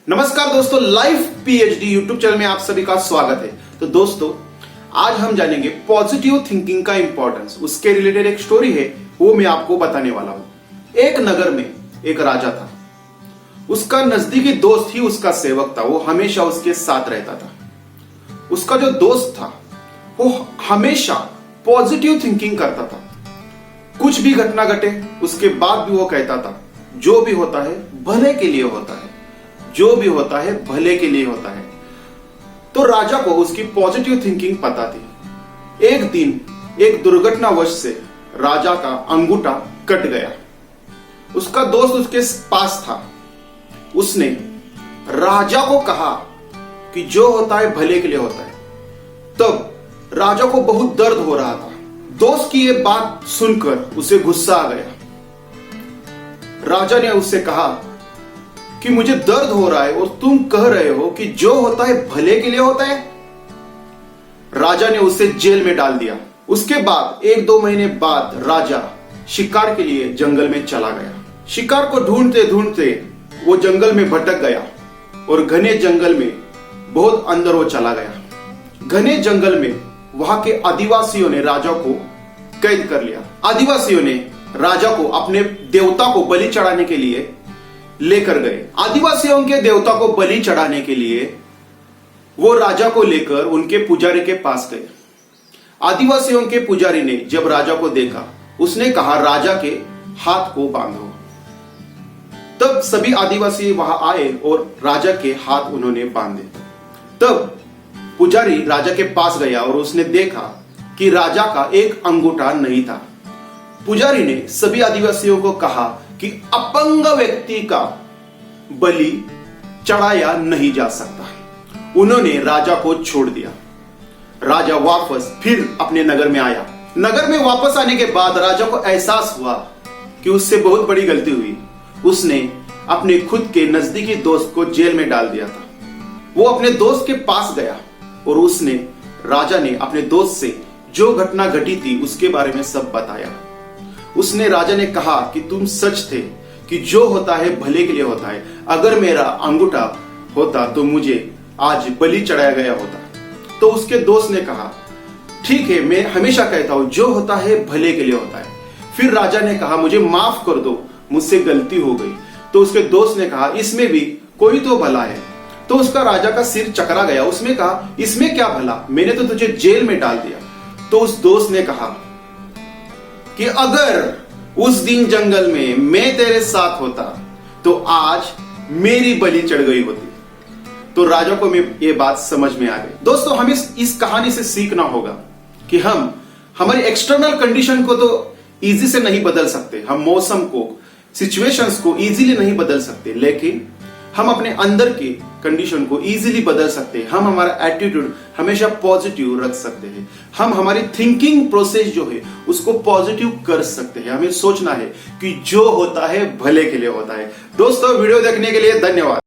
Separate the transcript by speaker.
Speaker 1: नमस्कार दोस्तों, life PhD YouTube channel में आप सभी का स्वागत है। तो दोस्तों, आज हम जानेंगे पॉजिटिव थिंकिंग का इंपॉर्टेंस। उसके रिलेटेड एक स्टोरी है, वो मैं आपको बताने वाला हूं। एक नगर में एक राजा था। उसका नजदीकी दोस्त ही उसका सेवक था। वो हमेशा उसके साथ रहता था। उसका जो दोस्त था वो हमेशा पॉजिटिव थिंकिंग करता था। कुछ भी घटना घटे उसके बाद भी वो कहता था, जो भी होता है भले के लिए होता है, जो भी होता है भले के लिए होता है। तो राजा को उसकी पॉजिटिव थिंकिंग पता थी। एक दिन एक दुर्घटनावश से राजा का अंगूठा कट गया। उसका दोस्त उसके पास था। उसने राजा को कहा कि जो होता है भले के लिए होता है। तब राजा को बहुत दर्द हो रहा था। दोस्त की यह बात सुनकर उसे गुस्सा आ गया। राजा ने उससे कहा कि मुझे दर्द हो रहा है और तुम कह रहे हो कि जो होता है भले के लिए होता है। राजा ने उसे जेल में डाल दिया। उसके बाद 1-2 महीने बाद राजा शिकार के लिए जंगल में चला गया। शिकार को ढूंढते ढूंढते वो जंगल में भटक गया और घने जंगल में बहुत अंदर वो चला गया। घने जंगल में वहां के आदिवासियों ने राजा को कैद कर लिया। आदिवासियों ने राजा को अपने देवता को बलि चढ़ाने के लिए लेकर गए। आदिवासियों के देवता को बलि चढ़ाने के लिए वो राजा को लेकर उनके पुजारी के पास गए। आदिवासियों के पुजारी ने जब राजा को देखा, उसने कहा, राजा के हाथ को बांधो। तब सभी आदिवासी वहां आए और राजा के हाथ उन्होंने बांधे। तब पुजारी राजा के पास गया और उसने देखा कि राजा का एक अंगूठा नहीं था। पुजारी ने सभी आदिवासियों को कहा कि अपंग व्यक्ति का बलि चढ़ाया नहीं जा सकता। उन्होंने राजा को छोड़ दिया। राजा वापस फिर अपने नगर में आया। नगर में वापस आने के बाद राजा को एहसास हुआ कि उससे बहुत बड़ी गलती हुई। उसने अपने खुद के नजदीकी दोस्त को जेल में डाल दिया था। वो अपने दोस्त के पास गया और राजा ने अपने दोस्त से जो घटना घटी थी उसके बारे में सब बताया। उसने राजा ने कहा कि तुम सच थे कि जो होता है भले के लिए होता है। अगर मेरा अंगूठा होता तो मुझे आज बलि चढ़ाया गया होता। तो उसके दोस्त ने कहा, ठीक है, मैं हमेशा कहता हूं जो होता है भले के लिए होता है। फिर राजा ने कहा, मुझे माफ कर दो, मुझसे गलती हो गई। तो उसके दोस्त ने कहा, इसमें भी कोई तो भला है। तो उसका राजा का सिर चकरा गया। उसने कहा, इसमें क्या भला, मैंने तो तुझे जेल में डाल दिया। तो उस दोस्त ने कहा कि अगर उस दिन जंगल में मैं तेरे साथ होता तो आज मेरी बलि चढ़ गई होती। तो राजा को ये बात समझ में आ गई। दोस्तों, हमें इस कहानी से सीखना होगा कि हम हमारी एक्सटर्नल कंडीशन को तो इजी से नहीं बदल सकते। हम मौसम को, सिचुएशंस को इजीली नहीं बदल सकते, लेकिन हम अपने अंदर की कंडीशन को इजीली बदल सकते हैं। हम हमारा एटीट्यूड हमेशा पॉजिटिव रख सकते हैं। हम हमारी थिंकिंग प्रोसेस जो है उसको पॉजिटिव कर सकते हैं। हमें सोचना है कि जो होता है भले के लिए होता है। दोस्तों, वीडियो देखने के लिए धन्यवाद।